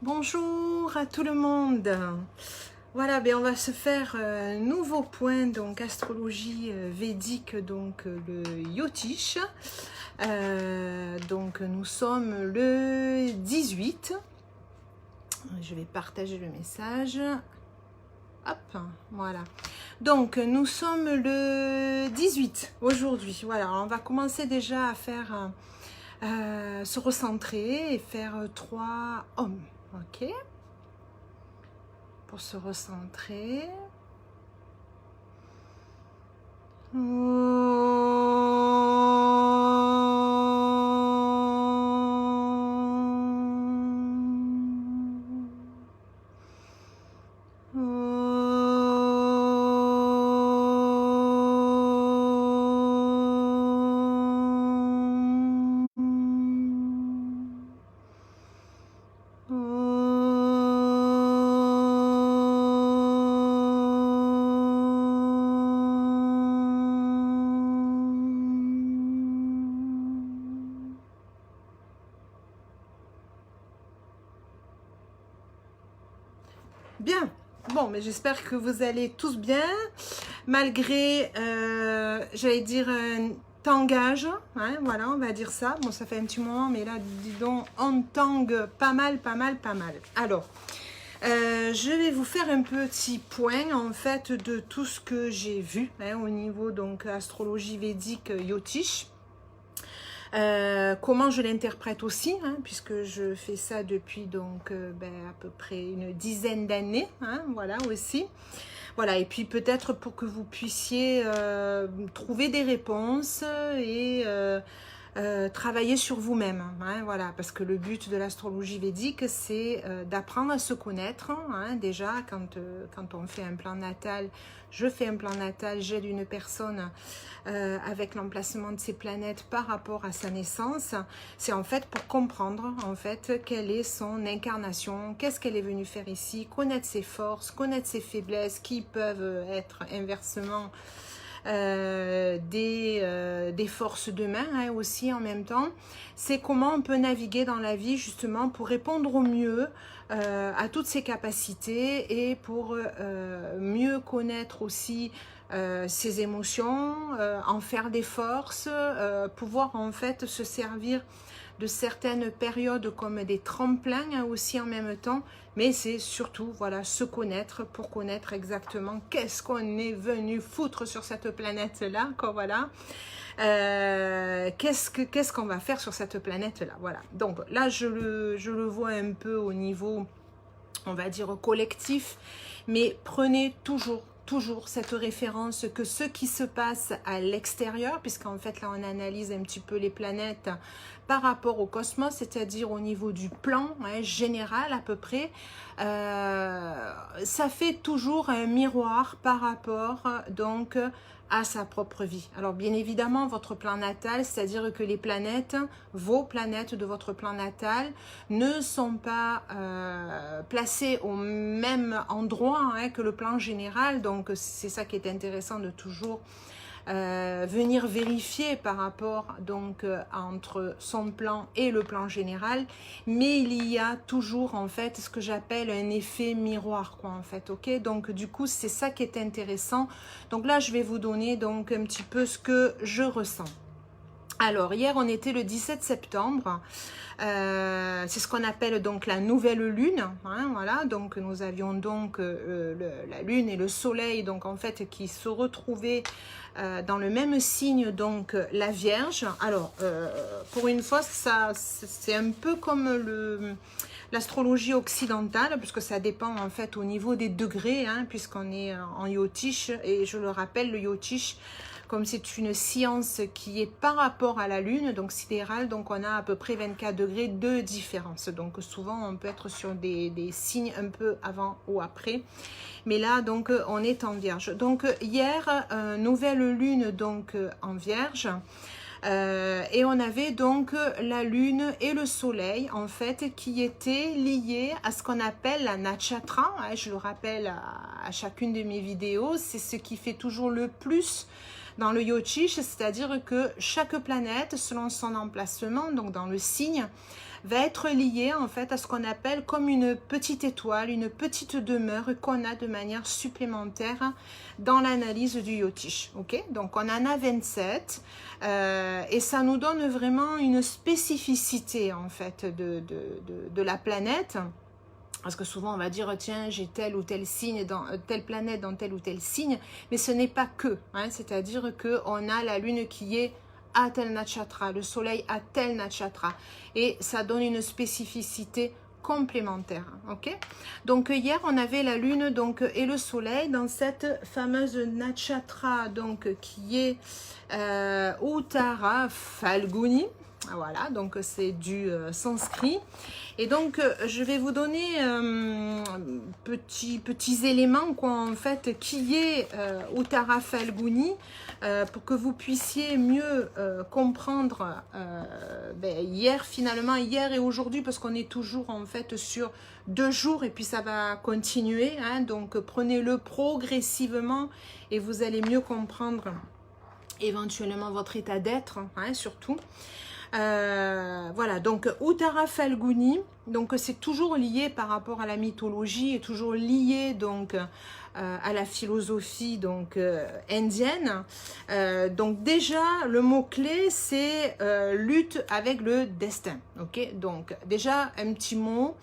Bonjour à tout le monde. Voilà, on va se faire un nouveau point, donc astrologie védique, donc le Yotish. Donc nous sommes le 18. Je vais partager le message. Hop, voilà. Donc nous sommes le 18 aujourd'hui. Voilà, on va commencer déjà à faire se recentrer et faire 3 hommes. Ok, pour se recentrer. Bien, bon, mais j'espère que vous allez tous bien, malgré, j'allais dire, un tangage, hein, voilà, on va dire ça. Bon, ça fait un petit moment, mais là, dis donc, on tangue pas mal. Alors, je vais vous faire un petit point, en fait, de tout ce que j'ai vu, hein, au niveau, donc, astrologie védique Yotish. Comment je l'interprète aussi, hein, puisque je fais ça depuis donc à peu près une dizaine d'années, hein, voilà aussi. Voilà, et puis peut-être pour que vous puissiez trouver des réponses et travailler sur vous-même, hein, voilà, parce que le but de l'astrologie védique, c'est d'apprendre à se connaître, hein, déjà, quand on fait un plan natal, je fais un plan natal, j'aide une personne avec l'emplacement de ses planètes par rapport à sa naissance, c'est en fait pour comprendre, en fait, quelle est son incarnation, qu'est-ce qu'elle est venue faire ici, connaître ses forces, connaître ses faiblesses, qui peuvent être inversement des forces de main, hein, aussi en même temps. C'est comment on peut naviguer dans la vie justement pour répondre au mieux à toutes ses capacités et pour mieux connaître aussi ses émotions, en faire des forces, pouvoir en fait se servir de certaines périodes comme des tremplins, hein, aussi en même temps, mais c'est surtout, voilà, se connaître pour connaître exactement qu'est-ce qu'on est venu foutre sur cette planète-là, quoi, voilà. Qu'est-ce qu'on va faire sur cette planète-là, voilà. Donc là, je le vois un peu au niveau, on va dire, collectif, mais prenez toujours cette référence que ce qui se passe à l'extérieur, puisqu'en fait là on analyse un petit peu les planètes par rapport au cosmos, c'est-à-dire au niveau du plan, hein, général à peu près, ça fait toujours un miroir par rapport donc à sa propre vie. Alors bien évidemment votre plan natal, c'est-à-dire que les planètes, vos planètes de votre plan natal ne sont pas placées au même endroit, hein, que le plan général, donc c'est ça qui est intéressant de toujours venir vérifier par rapport donc entre son plan et le plan général, mais il y a toujours en fait ce que j'appelle un effet miroir, quoi, en fait, ok. Donc du coup c'est ça qui est intéressant. Donc là je vais vous donner donc un petit peu ce que je ressens. Alors hier on était le 17 septembre, c'est ce qu'on appelle donc la nouvelle lune, hein, voilà. Donc nous avions donc la lune et le soleil, donc en fait qui se retrouvaient dans le même signe, donc la Vierge. Alors pour une fois ça c'est un peu comme l'astrologie occidentale, puisque ça dépend en fait au niveau des degrés, hein, puisqu'on est en Yotish, et je le rappelle, le Yotish, comme c'est une science qui est par rapport à la Lune, donc sidérale, donc on a à peu près 24 degrés de différence. Donc souvent on peut être sur des signes un peu avant ou après. Mais là donc on est en Vierge. Donc hier, nouvelle Lune donc en Vierge. Et on avait donc la Lune et le Soleil en fait qui étaient liés à ce qu'on appelle la nakshatra, hein, je le rappelle à chacune de mes vidéos, c'est ce qui fait toujours le plus dans le Jyotish, c'est-à-dire que chaque planète, selon son emplacement, donc dans le signe, va être liée en fait à ce qu'on appelle comme une petite étoile, une petite demeure qu'on a de manière supplémentaire dans l'analyse du Jyotish. Ok, donc on en a 27 et ça nous donne vraiment une spécificité en fait de la planète. Parce que souvent on va dire tiens j'ai tel ou tel signe dans telle planète dans tel ou tel signe, mais ce n'est pas que, hein, c'est-à-dire que on a la lune qui est à tel nakshatra, le soleil à tel nakshatra, et ça donne une spécificité complémentaire. Ok, donc hier on avait la lune donc et le soleil dans cette fameuse nakshatra donc qui est Uttara Phalguni. Voilà, donc c'est du sanskrit. Et donc, je vais vous donner petits éléments quoi, en fait, qui est Uttara Phalguni pour que vous puissiez mieux comprendre hier et aujourd'hui, parce qu'on est toujours en fait sur 2 jours et puis ça va continuer. Hein, donc, prenez-le progressivement et vous allez mieux comprendre éventuellement votre état d'être, hein, surtout. Voilà, donc Uttara Phalguni, donc c'est toujours lié par rapport à la mythologie et toujours lié donc à la philosophie donc indienne. Donc déjà le mot clé c'est lutte avec le destin. Ok, donc déjà un petit mot.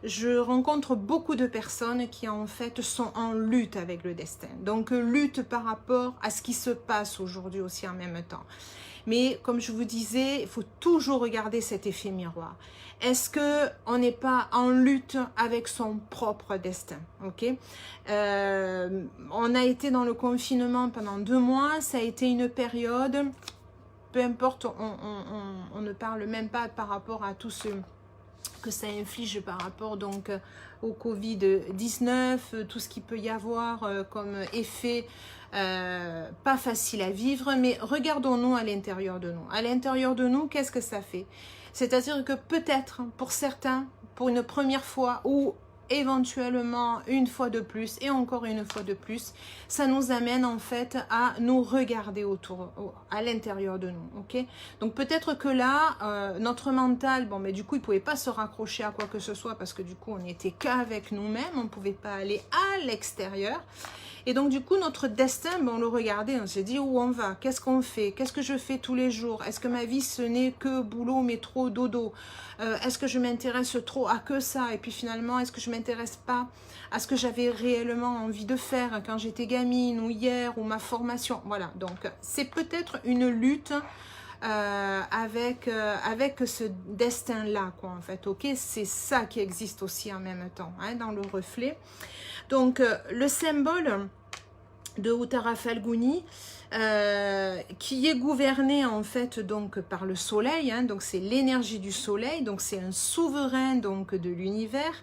Je rencontre beaucoup de personnes qui en fait sont en lutte avec le destin. Donc lutte par rapport à ce qui se passe aujourd'hui aussi en même temps. Mais comme je vous disais, il faut toujours regarder cet effet miroir. Est-ce qu'on n'est pas en lutte avec son propre destin? Ok, on a été dans le confinement pendant 2 mois, ça a été une période, peu importe, on ne parle même pas par rapport à tout ce que ça inflige par rapport donc au Covid-19, tout ce qu'il peut y avoir comme effet pas facile à vivre, mais regardons-nous à l'intérieur de nous. À l'intérieur de nous, qu'est-ce que ça fait? C'est-à-dire que peut-être pour certains, pour une première fois ou éventuellement une fois de plus et encore une fois de plus, ça nous amène en fait à nous regarder autour, à l'intérieur de nous. Ok, donc peut-être que là notre mental, bon mais du coup il pouvait pas se raccrocher à quoi que ce soit parce que du coup on n'était qu'avec nous-mêmes, on pouvait pas aller à l'extérieur. Et donc du coup notre destin, ben, on le regardait, on s'est dit où on va, qu'est-ce qu'on fait, qu'est-ce que je fais tous les jours, est-ce que ma vie ce n'est que boulot, métro, dodo, est-ce que je m'intéresse trop à que ça, et puis finalement est-ce que je m'intéresse pas à ce que j'avais réellement envie de faire quand j'étais gamine ou hier ou ma formation. Voilà, donc c'est peut-être une lutte avec ce destin-là, quoi, en fait, ok, c'est ça qui existe aussi en même temps, hein, dans le reflet. Donc, le symbole de Uttara Phalguni, qui est gouverné en fait donc par le soleil, hein, donc c'est l'énergie du soleil, donc c'est un souverain donc de l'univers,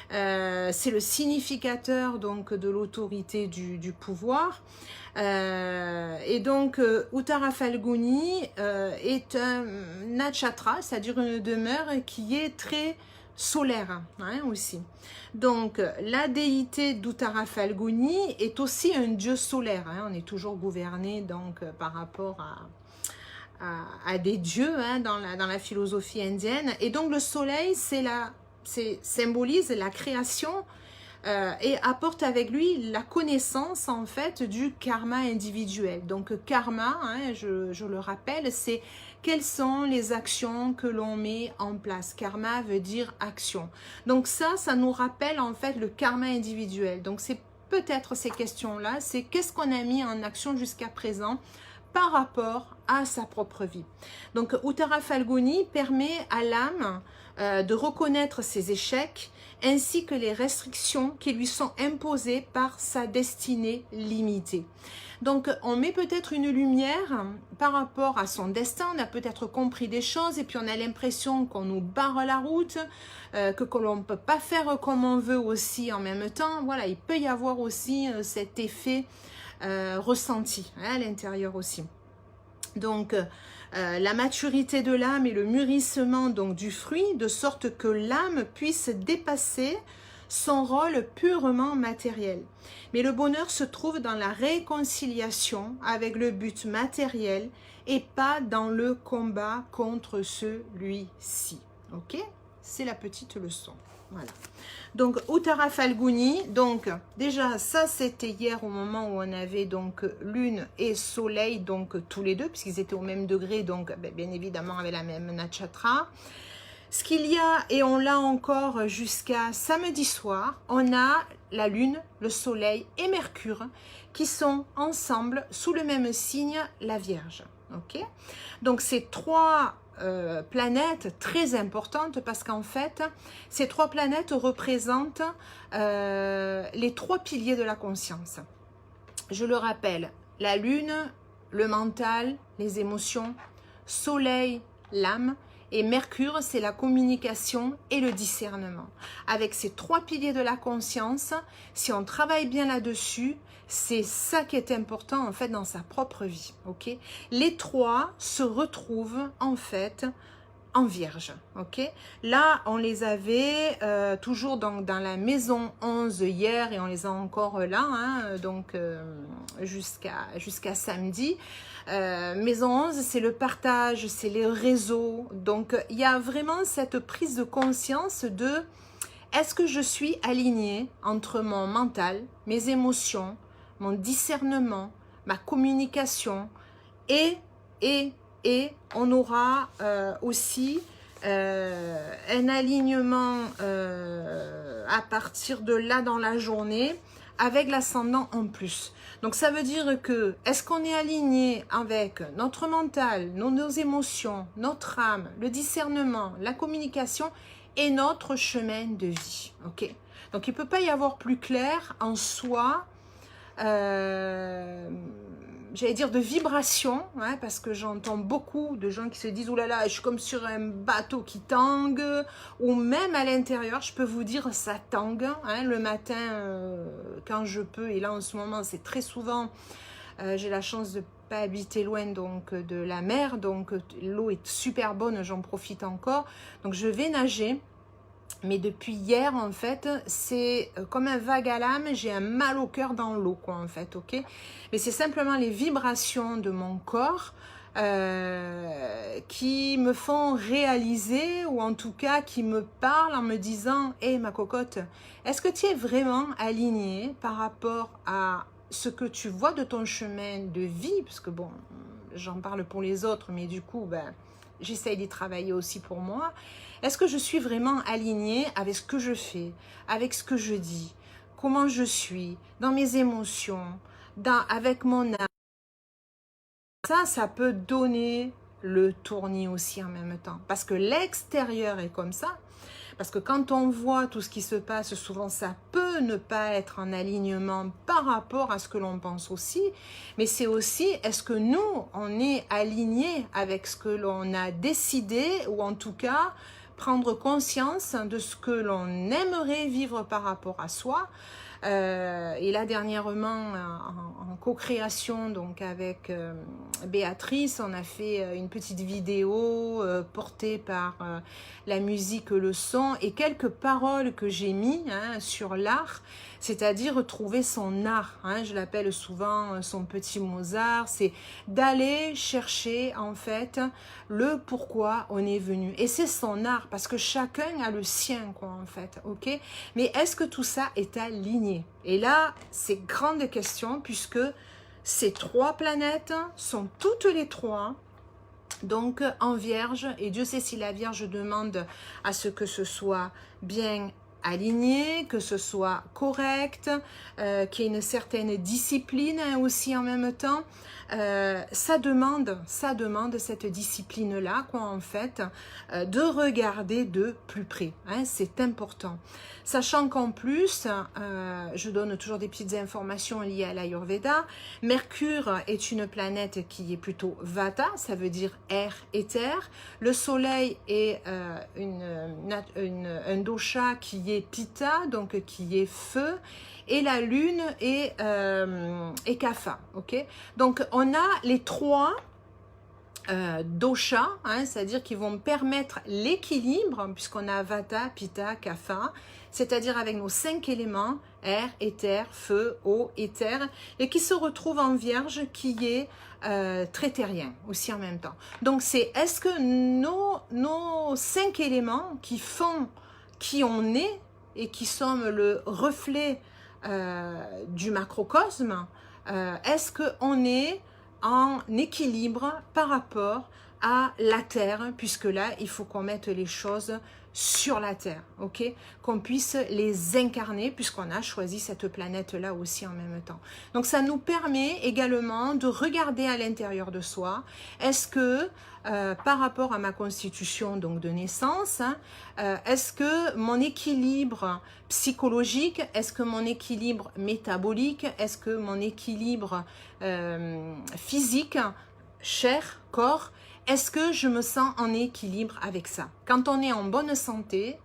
c'est le significateur donc de l'autorité du pouvoir, et donc Uttara Phalguni est un nakshatra, c'est-à-dire une demeure qui est très solaire, hein, aussi. Donc la déité d'Uttara Phalguni est aussi un dieu solaire, hein. On est toujours gouverné donc par rapport à des dieux, hein, dans la philosophie indienne, et donc le soleil symbolise la création et apporte avec lui la connaissance en fait du karma individuel. Donc karma, hein, je le rappelle, c'est quelles sont les actions que l'on met en place. Karma veut dire action. Donc ça nous rappelle en fait le karma individuel. Donc c'est peut-être ces questions-là, c'est qu'est-ce qu'on a mis en action jusqu'à présent par rapport à sa propre vie. Donc Uttara Phalguni permet à l'âme de reconnaître ses échecs ainsi que les restrictions qui lui sont imposées par sa destinée limitée. Donc on met peut-être une lumière par rapport à son destin, on a peut-être compris des choses et puis on a l'impression qu'on nous barre la route, que l'on ne peut pas faire comme on veut aussi en même temps. Voilà, il peut y avoir aussi cet effet ressenti, hein, à l'intérieur aussi. Donc la maturité de l'âme et le mûrissement donc du fruit, de sorte que l'âme puisse dépasser son rôle purement matériel. Mais le bonheur se trouve dans la réconciliation avec le but matériel et pas dans le combat contre celui-ci. Ok? C'est la petite leçon. Voilà. Donc, Uttara Falguni, donc déjà ça c'était hier au moment où on avait donc lune et soleil, donc tous les deux, puisqu'ils étaient au même degré, donc bien évidemment avec la même nakshatra. Ce qu'il y a, et on l'a encore jusqu'à samedi soir, on a la lune, le soleil et Mercure qui sont ensemble sous le même signe, la Vierge. Ok? Donc ces trois planètes très importantes parce qu'en fait, ces trois planètes représentent les trois piliers de la conscience. Je le rappelle, la lune, le mental, les émotions, soleil, l'âme, et Mercure, c'est la communication et le discernement. Avec ces trois piliers de la conscience, si on travaille bien là-dessus, c'est ça qui est important en fait dans sa propre vie. Ok? Les trois se retrouvent en fait en Vierge. Ok? Là, on les avait toujours dans la maison 11 hier et on les a encore là, hein, donc jusqu'à samedi. Maison 11, c'est le partage, c'est les réseaux. Donc, il y a vraiment cette prise de conscience de est-ce que je suis alignée entre mon mental, mes émotions, mon discernement, ma communication et on aura aussi un alignement à partir de là dans la journée avec l'ascendant en plus. Donc ça veut dire que, est-ce qu'on est aligné avec notre mental, nos émotions, notre âme, le discernement, la communication et notre chemin de vie. Ok? Donc il ne peut pas y avoir plus clair en soi, j'allais dire de vibration, hein, parce que j'entends beaucoup de gens qui se disent « Ouh là là, je suis comme sur un bateau qui tangue », ou même à l'intérieur, je peux vous dire, ça tangue, hein, le matin, quand je peux, et là en ce moment, c'est très souvent, j'ai la chance de pas habiter loin donc de la mer, donc l'eau est super bonne, j'en profite encore, donc je vais nager. Mais depuis hier, en fait, c'est comme un vague à l'âme, j'ai un mal au cœur dans l'eau, quoi, en fait, ok? Mais c'est simplement les vibrations de mon corps qui me font réaliser, ou en tout cas qui me parlent en me disant « Hé, ma cocotte, est-ce que tu es vraiment alignée par rapport à ce que tu vois de ton chemin de vie ?» Parce que bon, j'en parle pour les autres, mais du coup, ben, j'essaye d'y travailler aussi pour moi. Est-ce que je suis vraiment alignée avec ce que je fais, avec ce que je dis, comment je suis, dans mes émotions, avec mon âme? Ça peut donner le tournis aussi en même temps. Parce que l'extérieur est comme ça. Parce que quand on voit tout ce qui se passe, souvent ça peut ne pas être en alignement par rapport à ce que l'on pense aussi. Mais c'est aussi, est-ce que nous, on est alignés avec ce que l'on a décidé, ou en tout cas, prendre conscience de ce que l'on aimerait vivre par rapport à soi. Et là dernièrement en co-création donc avec Béatrice, on a fait une petite vidéo portée par la musique, le son et quelques paroles que j'ai mis sur l'art, c'est-à-dire trouver son art, je l'appelle souvent son petit Mozart, c'est d'aller chercher en fait le pourquoi on est venu, et c'est son art parce que chacun a le sien quoi en fait, ok, mais est-ce que tout ça est aligné? Et là c'est grande question puisque ces trois planètes sont toutes les trois donc en Vierge, et Dieu sait si la Vierge demande à ce que ce soit bien aligné, que ce soit correct, qu'il y ait une certaine discipline aussi en même temps. Ça demande cette discipline-là, quoi, en fait, de regarder de plus près. C'est important. Sachant qu'en plus, je donne toujours des petites informations liées à l'Ayurveda. Mercure est une planète qui est plutôt Vata, ça veut dire air et terre. Le Soleil est un dosha qui est Pitta, donc qui est feu. Et la Lune est Kapha. Okay, donc on a les trois dosha, hein, c'est-à-dire qui vont permettre l'équilibre, puisqu'on a vata, pitta, kapha, c'est-à-dire avec nos 5 éléments, air, éther, feu, eau, éther, et qui se retrouvent en vierge, qui est très terrien aussi en même temps. Donc c'est, est-ce que nos 5 éléments qui font qui on est, et qui sommes le reflet du macrocosme, est-ce qu'on est en équilibre par rapport à la Terre, puisque là, il faut qu'on mette les choses sur la Terre, ok? Qu'on puisse les incarner, puisqu'on a choisi cette planète-là aussi en même temps. Donc, ça nous permet également de regarder à l'intérieur de soi, est-ce que, par rapport à ma constitution donc de naissance, hein, est-ce que mon équilibre psychologique, est-ce que mon équilibre métabolique, est-ce que mon équilibre physique, chair, corps, est-ce que je me sens en équilibre avec ça? Quand on est en bonne santé,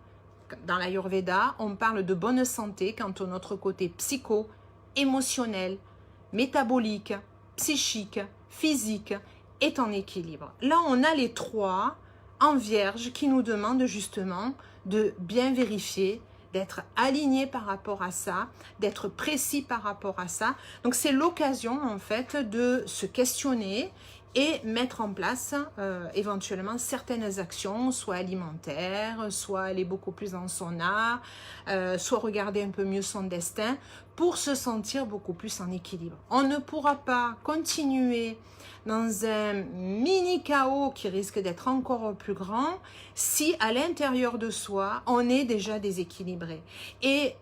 dans l'Ayurveda, on parle de bonne santé quand notre côté psycho, émotionnel, métabolique, psychique, physique est en équilibre. Là, on a les 3 en vierge qui nous demandent justement de bien vérifier, d'être aligné par rapport à ça, d'être précis par rapport à ça. Donc, c'est l'occasion, en fait, de se questionner et mettre en place éventuellement certaines actions, soit alimentaires, soit aller beaucoup plus dans son art, soit regarder un peu mieux son destin pour se sentir beaucoup plus en équilibre. On ne pourra pas continuer dans un mini chaos qui risque d'être encore plus grand si à l'intérieur de soi, on est déjà déséquilibré. Et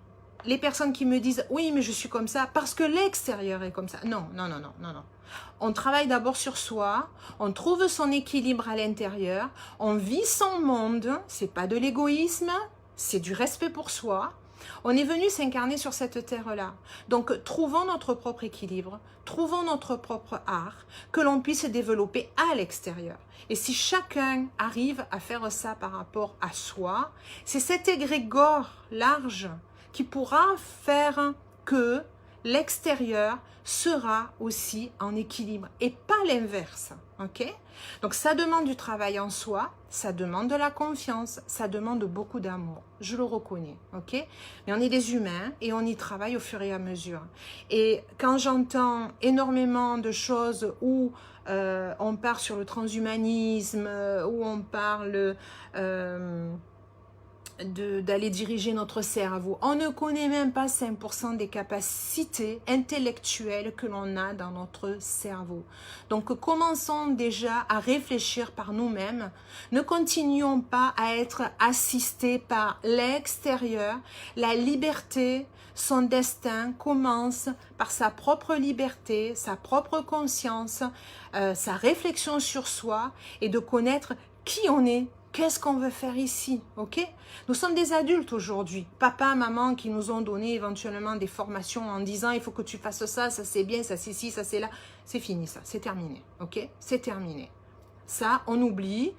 les personnes qui me disent « oui, mais je suis comme ça parce que l'extérieur est comme ça ». Non, non, non, non, non, non. On travaille d'abord sur soi, on trouve son équilibre à l'intérieur, on vit son monde, c'est pas de l'égoïsme, c'est du respect pour soi. On est venu s'incarner sur cette terre-là. Donc, trouvons notre propre équilibre, trouvons notre propre art, que l'on puisse développer à l'extérieur. Et si chacun arrive à faire ça par rapport à soi, c'est cet égrégore large qui pourra faire que l'extérieur sera aussi en équilibre et pas l'inverse, ok? Donc ça demande du travail en soi, ça demande de la confiance, ça demande beaucoup d'amour, je le reconnais, ok? Mais on est des humains et on y travaille au fur et à mesure. Et quand j'entends énormément de choses où on part sur le transhumanisme, où on parle d'aller diriger notre cerveau. On ne connaît même pas 5% des capacités intellectuelles que l'on a dans notre cerveau. Donc, commençons déjà à réfléchir par nous-mêmes. Ne continuons pas à être assistés par l'extérieur. La liberté, son destin commence par sa propre liberté, sa propre conscience, sa réflexion sur soi et de connaître qui on est. Qu'est-ce qu'on veut faire ici, ok? Nous sommes des adultes aujourd'hui. Papa, maman qui nous ont donné éventuellement des formations en disant il faut que tu fasses ça, ça c'est bien, ça c'est ci, ça c'est là. C'est fini ça, c'est terminé, ok? C'est terminé. Ça, on oublie.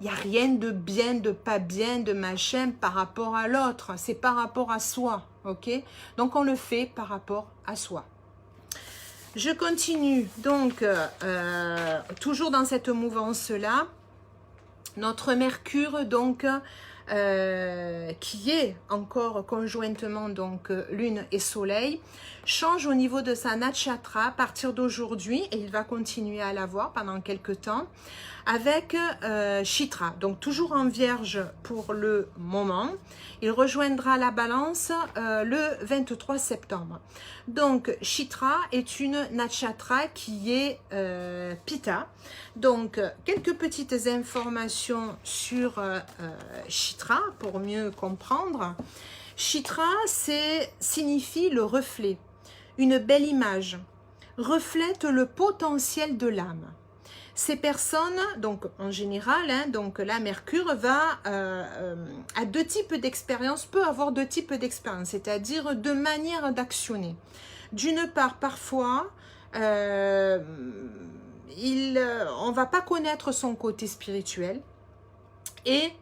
Il n'y a rien de bien, de pas bien, de machin par rapport à l'autre. C'est par rapport à soi, ok? Donc on le fait par rapport à soi. Je continue donc toujours dans cette mouvance-là. Notre Mercure, donc, qui est encore conjointement donc Lune et Soleil, change au niveau de sa nakshatra à partir d'aujourd'hui et il va continuer à l'avoir pendant quelques temps avec Chitra, donc toujours en Vierge pour le moment. Il rejoindra la Balance le 23 septembre. Donc Chitra est une nakshatra qui est Pitta. Donc quelques petites informations sur Chitra pour mieux comprendre. Chitra signifie le reflet, une belle image, reflète le potentiel de l'âme. Ces personnes, donc en général, hein, donc là Mercure va à 2 types d'expériences, peut avoir 2 types d'expériences, c'est-à-dire 2 manières d'actionner. D'une part, parfois, on ne va pas connaître son côté spirituel et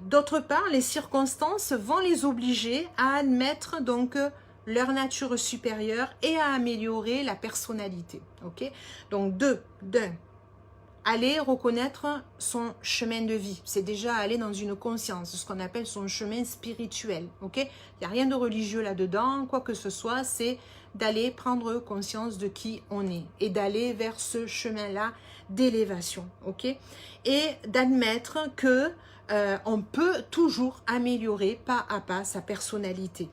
d'autre part, les circonstances vont les obliger à admettre donc leur nature supérieure et à améliorer la personnalité. Ok, donc d'un, aller reconnaître son chemin de vie. C'est déjà aller dans une conscience, ce qu'on appelle son chemin spirituel. Ok, il n'y a rien de religieux là-dedans, quoi que ce soit, c'est d'aller prendre conscience de qui on est et d'aller vers ce chemin-là d'élévation. Ok, et d'admettre que on peut toujours améliorer pas à pas sa personnalité.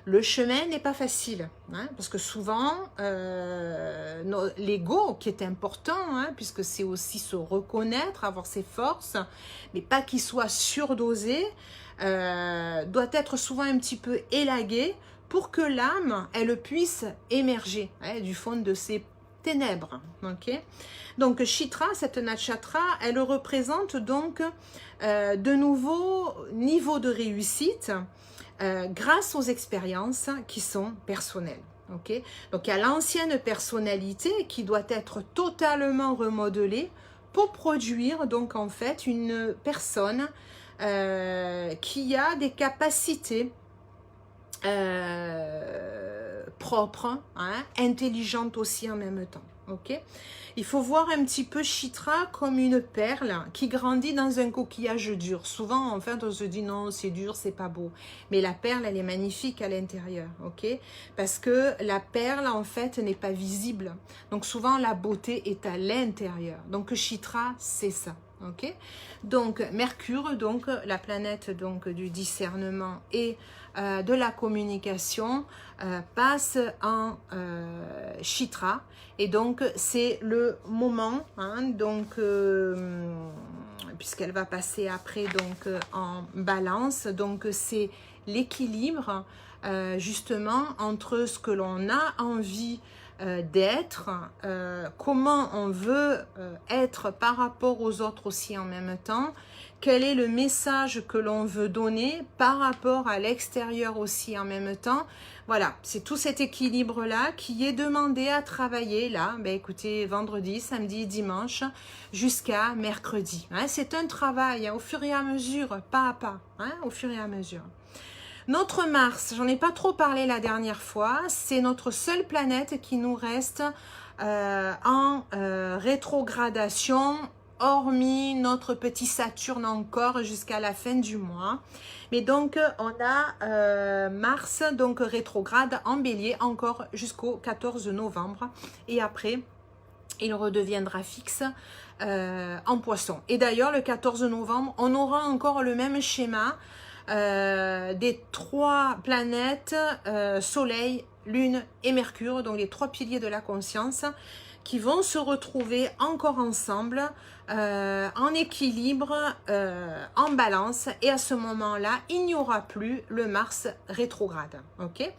Le chemin n'est pas facile, hein, parce que souvent, l'ego qui est important, hein, puisque c'est aussi se reconnaître, avoir ses forces, mais pas qu'il soit surdosé, doit être souvent un petit peu élagué pour que l'âme, elle puisse émerger, hein, du fond de ses ténèbres. Okay, donc Chitra, cette nakshatra, elle représente donc de nouveaux niveaux de réussite grâce aux expériences qui sont personnelles. Okay, donc il y a l'ancienne personnalité qui doit être totalement remodelée pour produire donc en fait une personne qui a des capacités propre, hein, intelligente aussi en même temps. Ok, il faut voir un petit peu Chitra comme une perle qui grandit dans un coquillage dur. Souvent, en fait, on se dit non, c'est dur, c'est pas beau. Mais la perle, elle est magnifique à l'intérieur, ok? Parce que la perle, en fait, n'est pas visible. Donc, souvent, la beauté est à l'intérieur. Donc, Chitra, c'est ça. Ok, donc Mercure, donc la planète donc du discernement et de la communication, passe en Chitra, et donc c'est le moment, hein, donc puisqu'elle va passer après donc en Balance, donc c'est l'équilibre justement entre ce que l'on a envie d'être, comment on veut être par rapport aux autres aussi en même temps, quel est le message que l'on veut donner par rapport à l'extérieur aussi en même temps. Voilà, c'est tout cet équilibre-là qui est demandé à travailler là, ben écoutez, vendredi, samedi, dimanche, jusqu'à mercredi. Hein, c'est un travail, hein, au fur et à mesure, pas à pas, hein, au fur et à mesure. Notre Mars, j'en ai pas trop parlé la dernière fois, c'est notre seule planète qui nous reste en rétrogradation, hormis notre petit Saturne encore jusqu'à la fin du mois. Mais donc on a Mars donc rétrograde en Bélier encore jusqu'au 14 novembre et après il redeviendra fixe en Poisson. Et d'ailleurs le 14 novembre on aura encore le même schéma des trois planètes, Soleil, Lune et Mercure, donc les trois piliers de la conscience, qui vont se retrouver encore ensemble, en équilibre, en balance, et à ce moment-là, il n'y aura plus le Mars rétrograde, ok,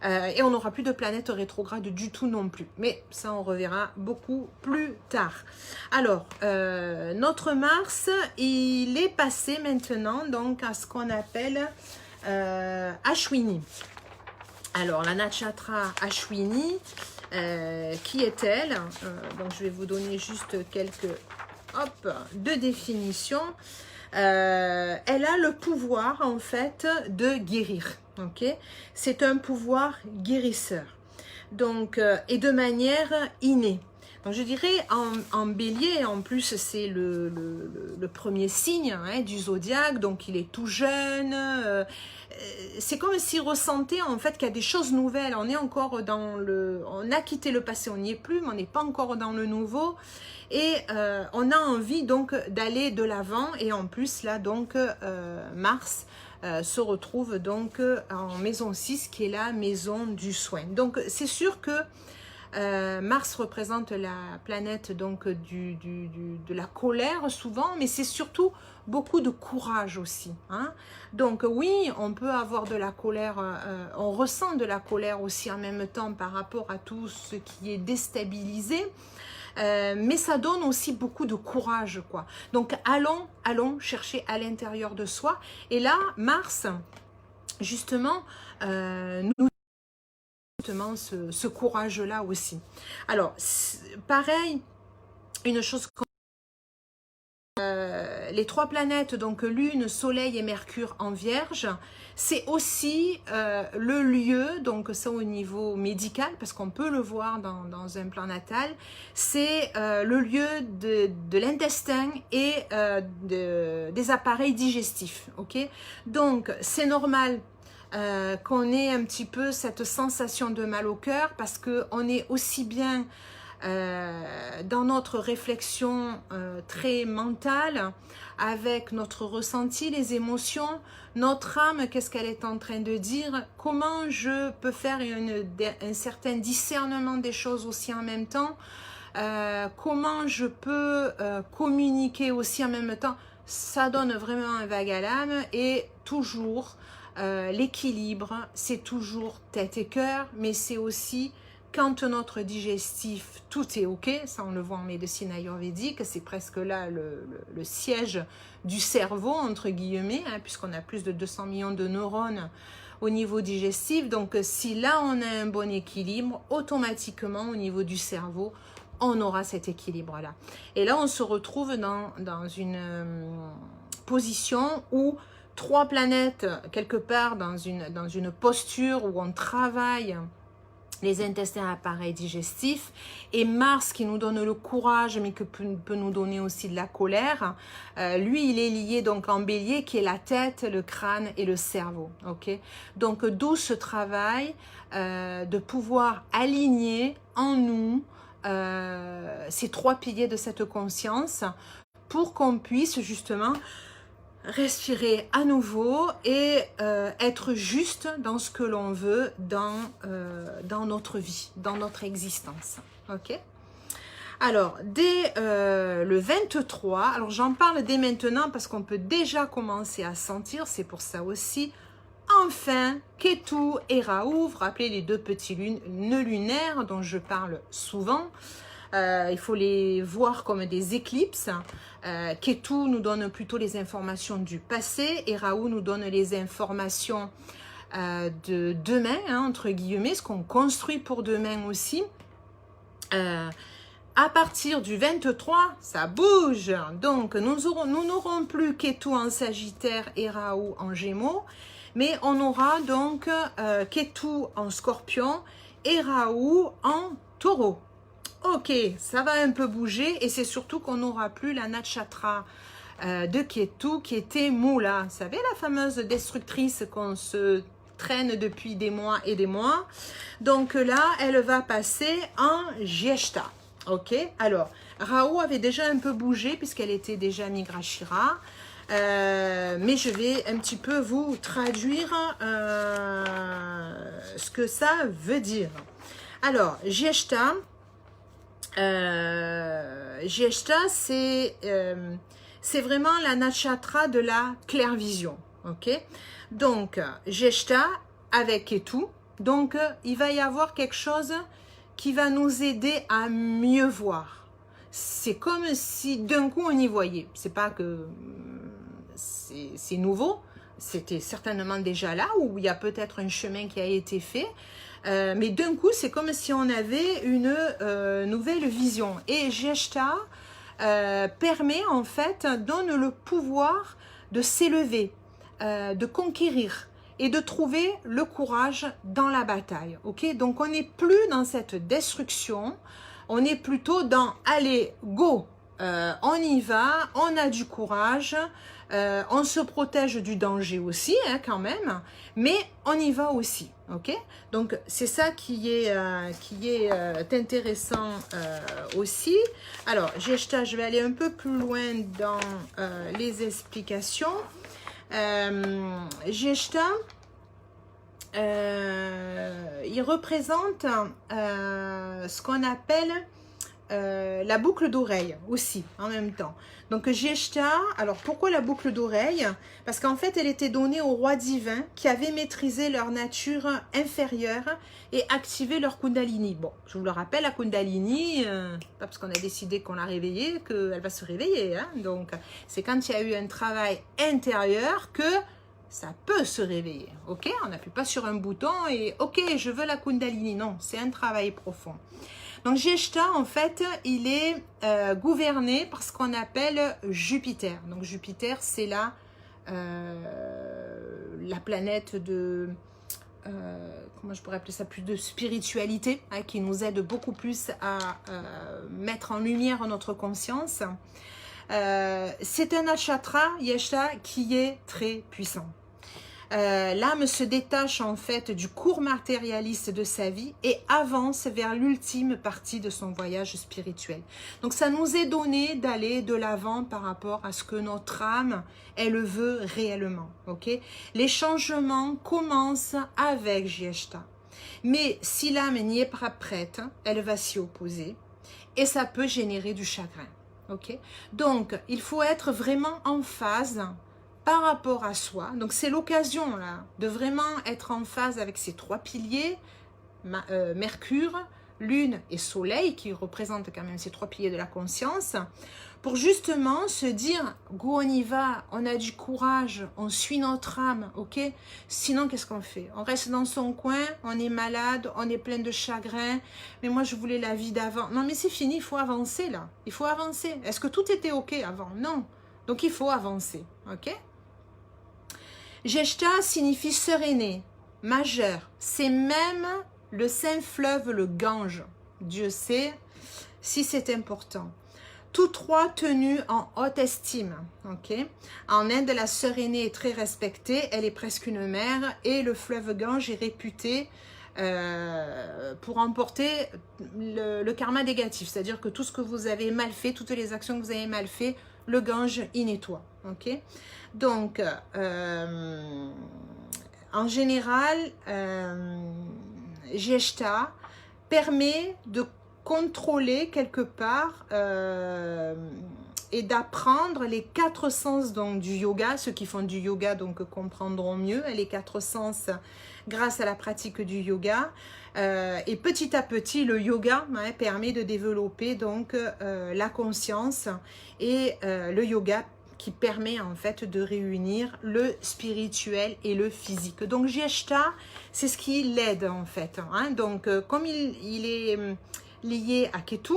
et on n'aura plus de planète rétrograde du tout non plus, mais ça on reverra beaucoup plus tard. Alors, notre Mars, il est passé maintenant donc à ce qu'on appelle Ashwini. Alors, la nakshatra Ashwini, qui est-elle? Donc, je vais vous donner juste quelques de définitions. Elle a le pouvoir, en fait, de guérir. Ok, c'est un pouvoir guérisseur. Donc, et de manière innée. Donc, je dirais en bélier, en plus c'est le premier signe, hein, du zodiaque, donc il est tout jeune, c'est comme s'il ressentait en fait qu'il y a des choses nouvelles, on est encore dans on a quitté le passé, on n'y est plus, mais on n'est pas encore dans le nouveau, et on a envie donc d'aller de l'avant, et en plus là donc Mars se retrouve donc en maison 6 qui est la maison du soin. Donc c'est sûr que Mars représente la planète donc de la colère souvent, mais c'est surtout beaucoup de courage aussi, hein. Donc oui, on peut avoir de la colère, on ressent de la colère aussi en même temps par rapport à tout ce qui est déstabilisé, mais ça donne aussi beaucoup de courage, quoi. Donc allons chercher à l'intérieur de soi, et là Mars justement nous ce courage-là aussi. Alors, pareil, une chose les 3 planètes, donc Lune, Soleil et Mercure en Vierge, c'est aussi le lieu, donc ça au niveau médical, parce qu'on peut le voir dans un plan natal, c'est le lieu de l'intestin et des appareils digestifs. Ok, donc c'est normal qu'on ait un petit peu cette sensation de mal au cœur, parce qu'on est aussi bien dans notre réflexion très mentale, avec notre ressenti, les émotions, notre âme, qu'est-ce qu'elle est en train de dire, comment je peux faire un certain discernement des choses aussi en même temps, comment je peux communiquer aussi en même temps. Ça donne vraiment un vague à l'âme, et toujours l'équilibre, c'est toujours tête et cœur, mais c'est aussi quand notre digestif, tout est ok, ça on le voit en médecine ayurvédique, c'est presque là le siège du cerveau, entre guillemets, hein, puisqu'on a plus de 200 millions de neurones au niveau digestif. Donc si là on a un bon équilibre, automatiquement au niveau du cerveau, on aura cet équilibre-là. Et là on se retrouve dans une position où 3 planètes, quelque part dans une posture où on travaille les intestins, appareils digestifs, et Mars qui nous donne le courage, mais que peut nous donner aussi de la colère. Lui, il est lié donc en bélier, qui est la tête, le crâne et le cerveau. Ok, donc d'où ce travail de pouvoir aligner en nous ces 3 piliers de cette conscience, pour qu'on puisse justement respirer à nouveau et être juste dans ce que l'on veut dans notre vie, dans notre existence. Ok. Alors, dès le 23, alors j'en parle dès maintenant parce qu'on peut déjà commencer à sentir, c'est pour ça aussi, enfin, Ketu et Rahu, vous vous rappelez les 2 petits nœuds lunaires dont je parle souvent. Il faut les voir comme des éclipses. Ketu nous donne plutôt les informations du passé, et Rahu nous donne les informations de demain, hein, entre guillemets, ce qu'on construit pour demain aussi. À partir du 23, ça bouge. Donc, nous n'aurons plus Ketu en Sagittaire et Rahu en Gémeaux, mais on aura donc Ketu en Scorpion et Rahu en Taureau. Ok, ça va un peu bouger, et c'est surtout qu'on n'aura plus la nakshatra de Ketu qui était Mula. Vous savez, la fameuse destructrice qu'on se traîne depuis des mois et des mois. Donc là, elle va passer en Jyeshta. Ok, alors, Rahu avait déjà un peu bougé puisqu'elle était déjà Migrashira. Mais je vais un petit peu vous traduire ce que ça veut dire. Alors, Jyeshta, c'est vraiment la nakshatra de la clairvision. Ok, donc Jyeshta avec Ketu, donc il va y avoir quelque chose qui va nous aider à mieux voir. C'est comme si d'un coup on y voyait. C'est pas que c'est nouveau, c'était certainement déjà là, où il y a peut-être un chemin qui a été fait. Mais d'un coup, c'est comme si on avait une nouvelle vision. Et Jyeshta permet, en fait, donne le pouvoir de s'élever, de conquérir et de trouver le courage dans la bataille. Ok, donc on n'est plus dans cette destruction, on est plutôt dans « allez, go !» on y va, on a du courage, on se protège du danger aussi, hein, quand même, mais on y va aussi, ok? Donc, c'est ça qui est intéressant aussi. Alors, Jyeshta, je vais aller un peu plus loin dans les explications. Jyeshta, il représente ce qu'on appelle la boucle d'oreille aussi, en même temps. Donc Jyeshta, alors pourquoi la boucle d'oreille? Parce qu'en fait, elle était donnée aux rois divins qui avaient maîtrisé leur nature inférieure et activé leur Kundalini. Bon, je vous le rappelle, la Kundalini, pas parce qu'on a décidé qu'on l'a réveillée qu'elle va se réveiller. Hein. Donc, c'est quand il y a eu un travail intérieur que ça peut se réveiller. Ok, on n'appuie pas sur un bouton et ok, je veux la Kundalini. Non, c'est un travail profond. Donc Jeshta, en fait, il est gouverné par ce qu'on appelle Jupiter. Donc Jupiter, c'est la planète de... comment je pourrais appeler ça, plus de spiritualité, hein, qui nous aide beaucoup plus à mettre en lumière notre conscience. C'est un nakshatra, Jeshta, qui est très puissant. L'âme se détache en fait du cours matérialiste de sa vie et avance vers l'ultime partie de son voyage spirituel. Donc ça nous est donné d'aller de l'avant par rapport à ce que notre âme, elle veut réellement. Okay, les changements commencent avec Jeshta. Mais si l'âme n'y est pas prête, elle va s'y opposer et ça peut générer du chagrin. Okay, donc il faut être vraiment en phase par rapport à soi. Donc c'est l'occasion là de vraiment être en phase avec ces trois piliers, Mercure, Lune et Soleil, qui représentent quand même ces trois piliers de la conscience, pour justement se dire, go, on y va, on a du courage, on suit notre âme, ok? Sinon, qu'est-ce qu'on fait? On reste dans son coin, on est malade, on est plein de chagrin, mais moi je voulais la vie d'avant. Non mais c'est fini, il faut avancer là, il faut avancer. Est-ce que tout était ok avant? Non. Donc il faut avancer, ok? Jeshta signifie seréné, majeur. C'est même le saint fleuve, le Gange. Dieu sait si c'est important. Tous trois tenus en haute estime. Okay. En Inde, la serénée est très respectée. Elle est presque une mer. Et le fleuve Gange est réputé pour emporter le karma négatif. C'est-à-dire que tout ce que vous avez mal fait, toutes les actions que vous avez mal fait, le Gange y nettoie. Okay. Donc, en général, Jeshta permet de contrôler quelque part et d'apprendre les 4 sens donc, du yoga. Ceux qui font du yoga donc comprendront mieux les 4 sens grâce à la pratique du yoga. Et petit à petit, le yoga permet de développer donc la conscience et le yoga qui permet en fait de réunir le spirituel et le physique. Donc Jeshta, c'est ce qui l'aide en fait. Hein. Donc comme il est lié à Ketu,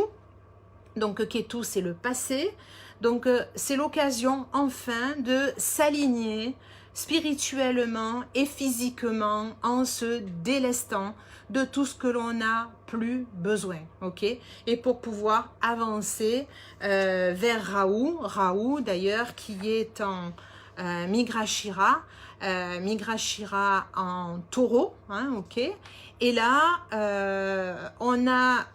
donc Ketu c'est le passé, donc c'est l'occasion enfin de s'aligner spirituellement et physiquement en se délestant de tout ce que l'on n'a plus besoin, ok? Et pour pouvoir avancer vers Rahu d'ailleurs qui est en Migrashira, Migrashira en taureau, hein, ok? Et là, on a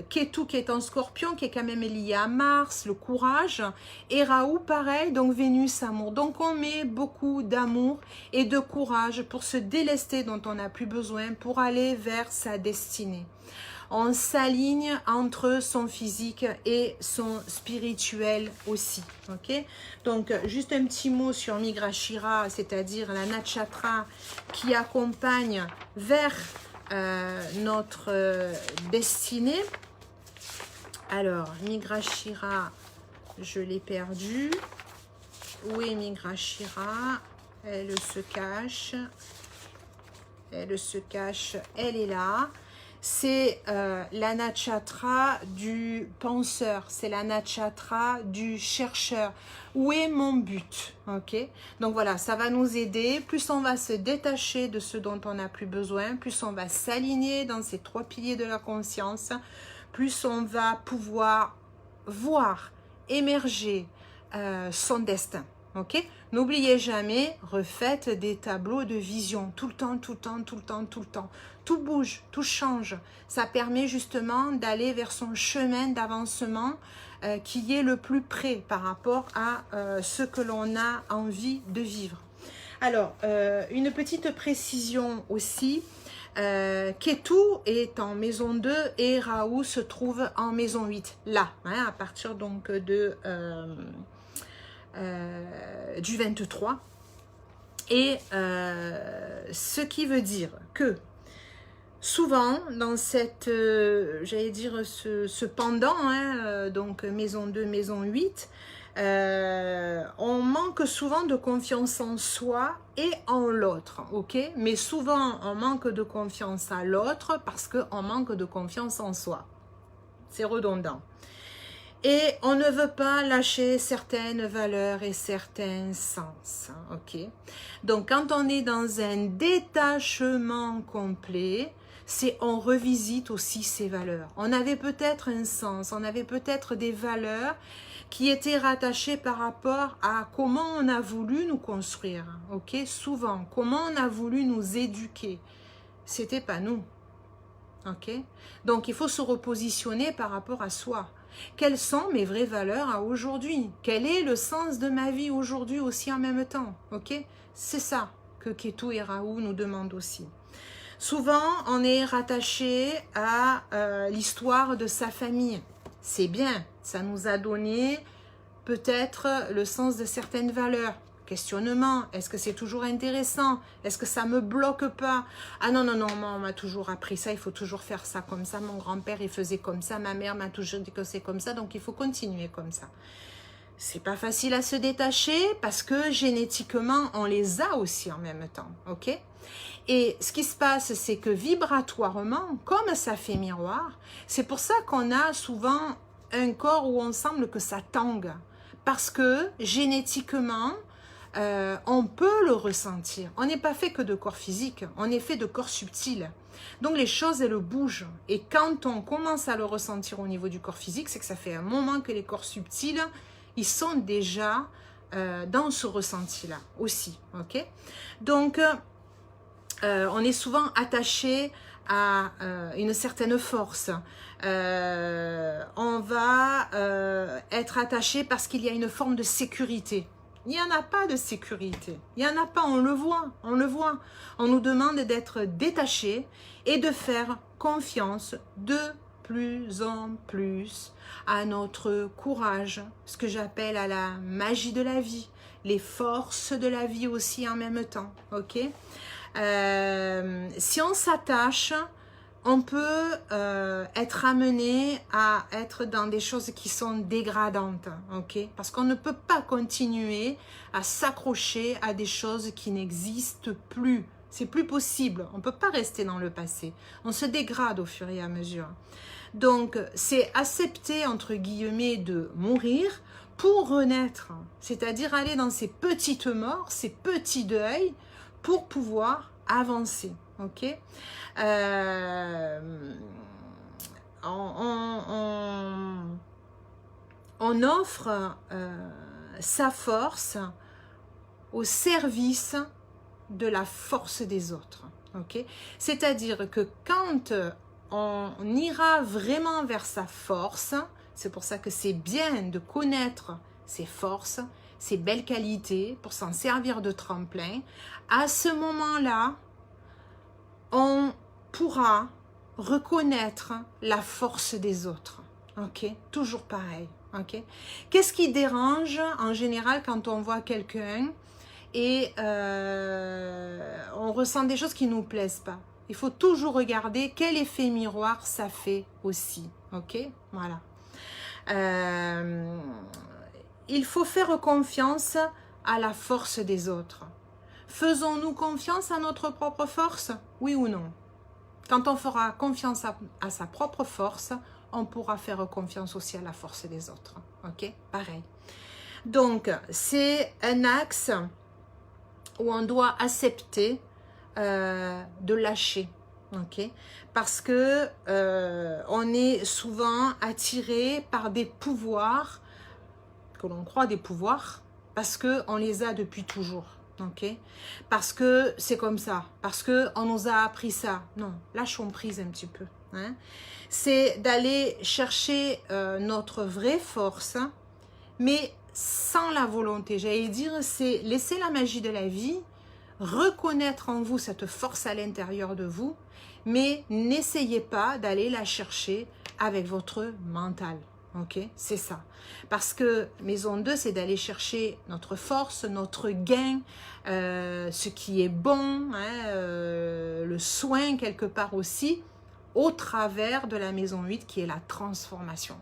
Ketu qui est en scorpion, qui est quand même lié à Mars, le courage, et Rahu pareil, donc Vénus, amour. Donc on met beaucoup d'amour et de courage pour se délester dont on n'a plus besoin, pour aller vers sa destinée. On s'aligne entre son physique et son spirituel aussi, ok? Donc, juste un petit mot sur Migrashira, c'est-à-dire la nakshatra qui accompagne vers notre destinée. Alors, Migrashira, je l'ai perdu. Où est Migrashira? Elle se cache. Elle se cache. Elle est là. C'est la nakshatra du penseur, c'est la nakshatra du chercheur. Où est mon but? Ok. Donc voilà, ça va nous aider. Plus on va se détacher de ce dont on n'a plus besoin, plus on va s'aligner dans ces 3 piliers de la conscience, plus on va pouvoir voir émerger son destin. Ok. N'oubliez jamais, refaites des tableaux de vision tout le temps, tout le temps, tout le temps, tout le temps. Tout bouge, tout change. Ça permet justement d'aller vers son chemin d'avancement qui est le plus près par rapport à ce que l'on a envie de vivre. Alors, une petite précision aussi. Ketu est en maison 2 et Rahu se trouve en maison 8. Là, hein, à partir donc de... du 23 et ce qui veut dire que souvent dans cette j'allais dire ce pendant hein, donc maison 2 maison 8 on manque souvent de confiance en soi et en l'autre, ok, mais souvent on manque de confiance à l'autre parce qu'on manque de confiance en soi. c'est redondant. Et on ne veut pas lâcher certaines valeurs et certains sens, ok? Donc, quand on est dans un détachement complet, c'est on revisite aussi ses valeurs. On avait peut-être un sens, on avait peut-être des valeurs qui étaient rattachées par rapport à comment on a voulu nous construire, ok? Souvent, comment on a voulu nous éduquer. C'était pas nous, ok? Donc, il faut se repositionner par rapport à soi. Quelles sont mes vraies valeurs à aujourd'hui? Quel est le sens de ma vie aujourd'hui aussi en même temps? Ok? C'est ça que Ketu et Rahu nous demandent aussi. Souvent, on est rattaché à l'histoire de sa famille. C'est bien, ça nous a donné peut-être le sens de certaines valeurs. Questionnement, est-ce que c'est toujours intéressant? Est-ce que ça me bloque pas? Ah non, non, non, moi, on m'a toujours appris ça, il faut toujours faire ça comme ça. Mon grand-père, il faisait comme ça, ma mère m'a toujours dit que c'est comme ça, donc il faut continuer comme ça. C'est pas facile à se détacher parce que génétiquement, on les a aussi en même temps, ok? Et ce qui se passe, c'est que vibratoirement, comme ça fait miroir, c'est pour ça qu'on a souvent un corps où on semble que ça tangue. Parce que génétiquement, on peut le ressentir. On n'est pas fait que de corps physique, on est fait de corps subtil. Donc les choses, elles bougent. Et quand on commence à le ressentir au niveau du corps physique, c'est que ça fait un moment que les corps subtils, ils sont déjà dans ce ressenti-là aussi. Ok? Donc, on est souvent attaché à une certaine force. On va être attaché parce qu'il y a une forme de sécurité. Il n'y en a pas de sécurité. Il n'y en a pas, on le voit, on le voit. On nous demande d'être détachés et de faire confiance de plus en plus à notre courage, ce que j'appelle à la magie de la vie, les forces de la vie aussi en même temps, ok? Si on s'attache, on peut être amené à être dans des choses qui sont dégradantes, ok? Parce qu'on ne peut pas continuer à s'accrocher à des choses qui n'existent plus. C'est plus possible. On ne peut pas rester dans le passé. On se dégrade au fur et à mesure. Donc, c'est accepter, entre guillemets, de mourir pour renaître. C'est-à-dire aller dans ces petites morts, ces petits deuils, pour pouvoir avancer, ok? On offre sa force au service de la force des autres, ok? C'est-à-dire que quand on ira vraiment vers sa force, c'est pour ça que c'est bien de connaître ses forces, ses belles qualités pour s'en servir de tremplin. À ce moment-là, on pourra reconnaître la force des autres, ok? Toujours pareil, ok? Qu'est-ce qui dérange en général quand on voit quelqu'un et on ressent des choses qui ne nous plaisent pas? Il faut toujours regarder quel effet miroir ça fait aussi, ok? Voilà. Il faut faire confiance à la force des autres. Faisons-nous confiance à notre propre force? Oui ou non? Quand on fera confiance à sa propre force, on pourra faire confiance aussi à la force des autres. Ok? Pareil. Donc, c'est un axe où on doit accepter de lâcher. Ok? Parce que on est souvent attiré par des pouvoirs, que l'on croit des pouvoirs, parce qu'on les a depuis toujours. Ok, parce que c'est comme ça, parce que on nous a appris ça. Non, lâchons prise un petit peu. Hein. C'est d'aller chercher notre vraie force, mais sans la volonté. J'allais dire, c'est laisser la magie de la vie, reconnaître en vous cette force à l'intérieur de vous, mais n'essayez pas d'aller la chercher avec votre mental. Ok, c'est ça. Parce que maison 2, c'est d'aller chercher notre force, notre gain, ce qui est bon, hein, le soin quelque part aussi, au travers de la maison 8 qui est la transformation.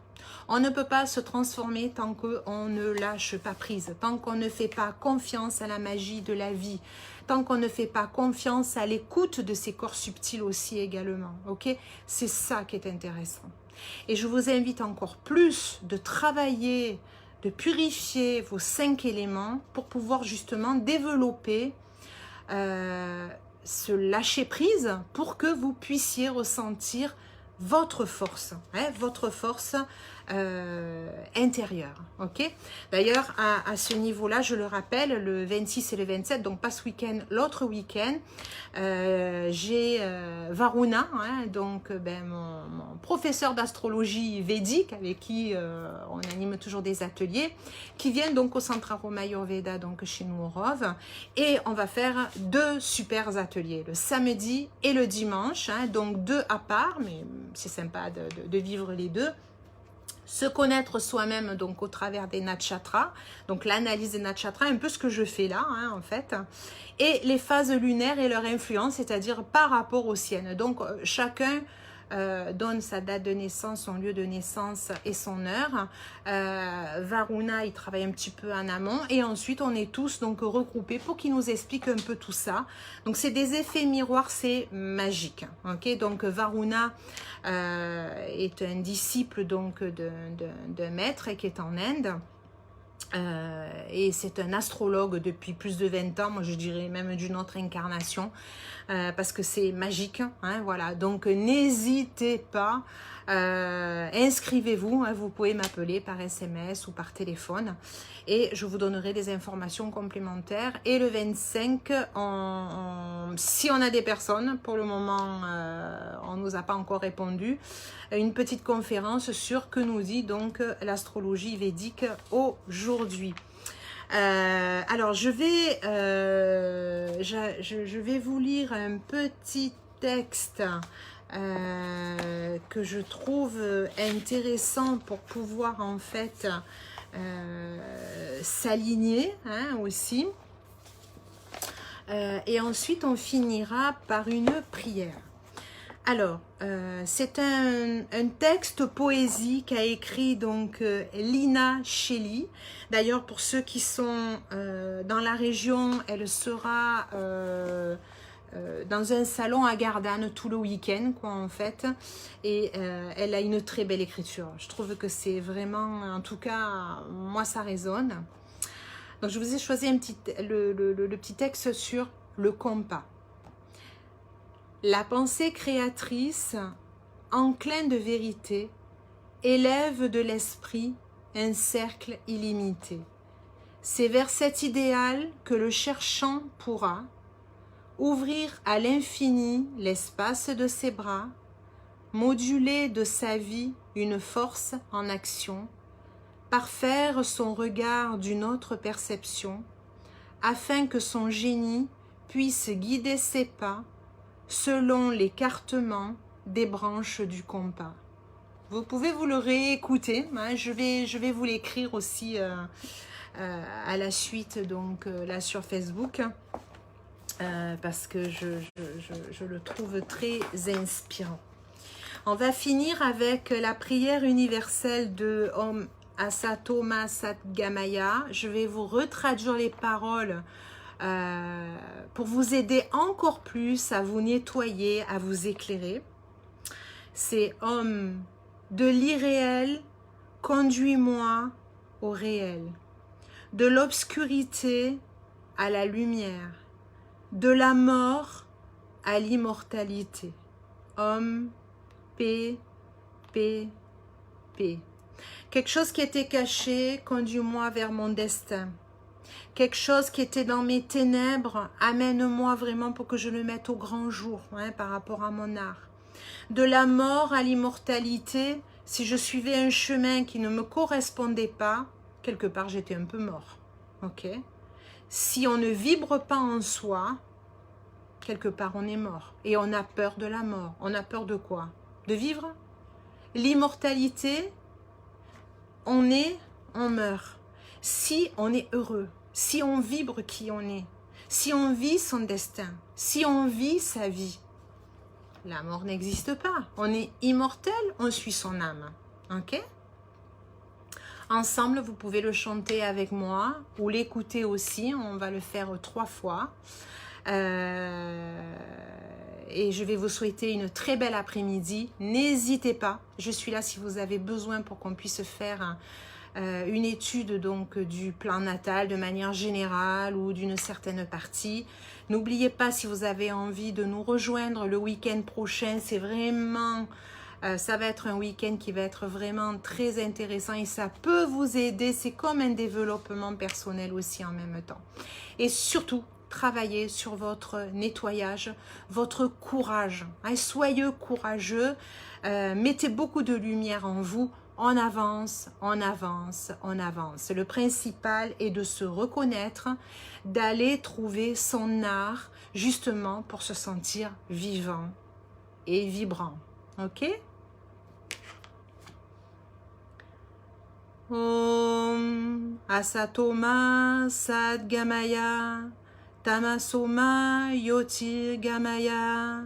On ne peut pas se transformer tant qu'on ne lâche pas prise, tant qu'on ne fait pas confiance à la magie de la vie, tant qu'on ne fait pas confiance à l'écoute de ces corps subtils aussi également. Ok, c'est ça qui est intéressant. Et je vous invite encore plus de travailler, de purifier vos 5 éléments pour pouvoir justement développer ce lâcher prise pour que vous puissiez ressentir votre force, votre force intérieure. Ok. D'ailleurs, à ce niveau-là, je le rappelle, le 26 et le 27, donc pas ce week-end, l'autre week-end, j'ai Varuna, donc mon professeur d'astrologie védique avec qui on anime toujours des ateliers, qui viennent donc au centre Aroma Ayurveda, donc chez nous au Rove, et on va faire 2 super ateliers, le samedi et le dimanche, donc 2 à part, mais c'est sympa de vivre les 2. Se connaître soi-même donc au travers des nakshatras, donc l'analyse des nakshatras, un peu ce que je fais là en fait, et les phases lunaires et leur influence, c'est-à-dire par rapport aux siennes. Donc chacun donne sa date de naissance, son lieu de naissance et son heure. Varuna, il travaille un petit peu en amont et ensuite on est tous donc regroupés pour qu'il nous explique un peu tout ça. Donc c'est des effets miroirs, c'est magique. Ok, donc Varuna est un disciple donc d'un maître qui est en Inde. Et c'est un astrologue depuis plus de 20 ans, moi je dirais même d'une autre incarnation, parce que c'est magique, voilà. Donc n'hésitez pas, inscrivez-vous, vous pouvez m'appeler par SMS ou par téléphone et je vous donnerai des informations complémentaires. Et le 25, si on a des personnes, pour le moment on ne nous a pas encore répondu, une petite conférence sur que nous dit donc l'astrologie védique aujourd'hui. Alors je vais vous lire un petit texte que je trouve intéressant pour pouvoir en fait s'aligner aussi. Et ensuite on finira par une prière. Alors, c'est un texte poésie qu'a écrit donc Lina Shelley. D'ailleurs, pour ceux qui sont dans la région, elle sera dans un salon à Gardanne tout le week-end, quoi, en fait. Et elle a une très belle écriture. Je trouve que c'est vraiment, en tout cas, moi, ça résonne. Donc, je vous ai choisi le petit texte sur le compas. La pensée créatrice, enclin de vérité, élève de l'esprit un cercle illimité. C'est vers cet idéal que le cherchant pourra ouvrir à l'infini l'espace de ses bras, moduler de sa vie une force en action, parfaire son regard d'une autre perception, afin que son génie puisse guider ses pas selon l'écartement des branches du compas. Vous pouvez vous le réécouter, je vais vous l'écrire aussi à la suite, donc là sur Facebook, parce que je le trouve très inspirant. On va finir avec la prière universelle de Om Asatoma Satgamaya. Je vais vous retraduire les paroles pour vous aider encore plus à vous nettoyer, à vous éclairer. C'est Homme de l'irréel, conduis-moi au réel, de l'obscurité à la lumière, de la mort à l'immortalité. Homme, paix, paix, paix. Quelque chose qui était caché, conduis-moi vers mon destin. Quelque chose qui était dans mes ténèbres, amène-moi vraiment pour que je le mette au grand jour, par rapport à mon art. De la mort à l'immortalité, si je suivais un chemin qui ne me correspondait pas, quelque part j'étais un peu mort. Ok. Si on ne vibre pas en soi, quelque part on est mort. Et on a peur de la mort. On a peur de quoi? De vivre? L'immortalité, on meurt. Si on est heureux, si on vibre qui on est, si on vit son destin, si on vit sa vie, La mort n'existe pas. On est immortel, on suit son âme. Ok? Ensemble, vous pouvez le chanter avec moi ou l'écouter aussi. On va le faire 3 fois. Et je vais vous souhaiter une très belle après-midi. N'hésitez pas. Je suis là si vous avez besoin pour qu'on puisse faire une étude donc du plan natal de manière générale ou d'une certaine partie. N'oubliez pas, si vous avez envie de nous rejoindre le week-end prochain, c'est vraiment... ça va être un week-end qui va être vraiment très intéressant et ça peut vous aider. C'est comme un développement personnel aussi en même temps. Et surtout, travaillez sur votre nettoyage, votre courage. Hein, soyez courageux, mettez beaucoup de lumière en vous. On avance, on avance, on avance. Le principal est de se reconnaître, d'aller trouver son art justement pour se sentir vivant et vibrant. Ok? Om Asatoma Sadgamaya Tamasoma Yoti Gamaya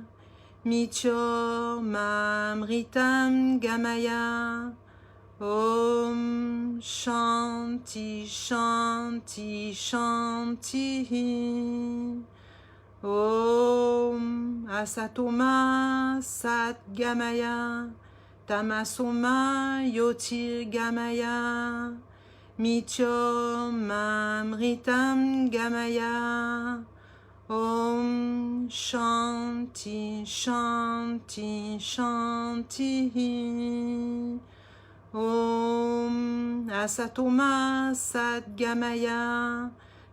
Michor Mamritam Gamaya Om Shanti Shanti Shanti Om Asatoma Sadgamaya Tamasoma Yoti Gamaya Michor Mamritam Gamaya Om Shanti Shanti Shanti Om Asatoma Sadgamaya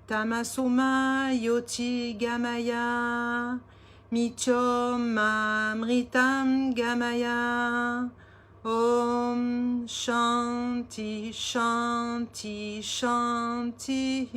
Tamasoma Yoti Gamaya Michor Mamritam Gamaya Om Shanti Shanti Shanti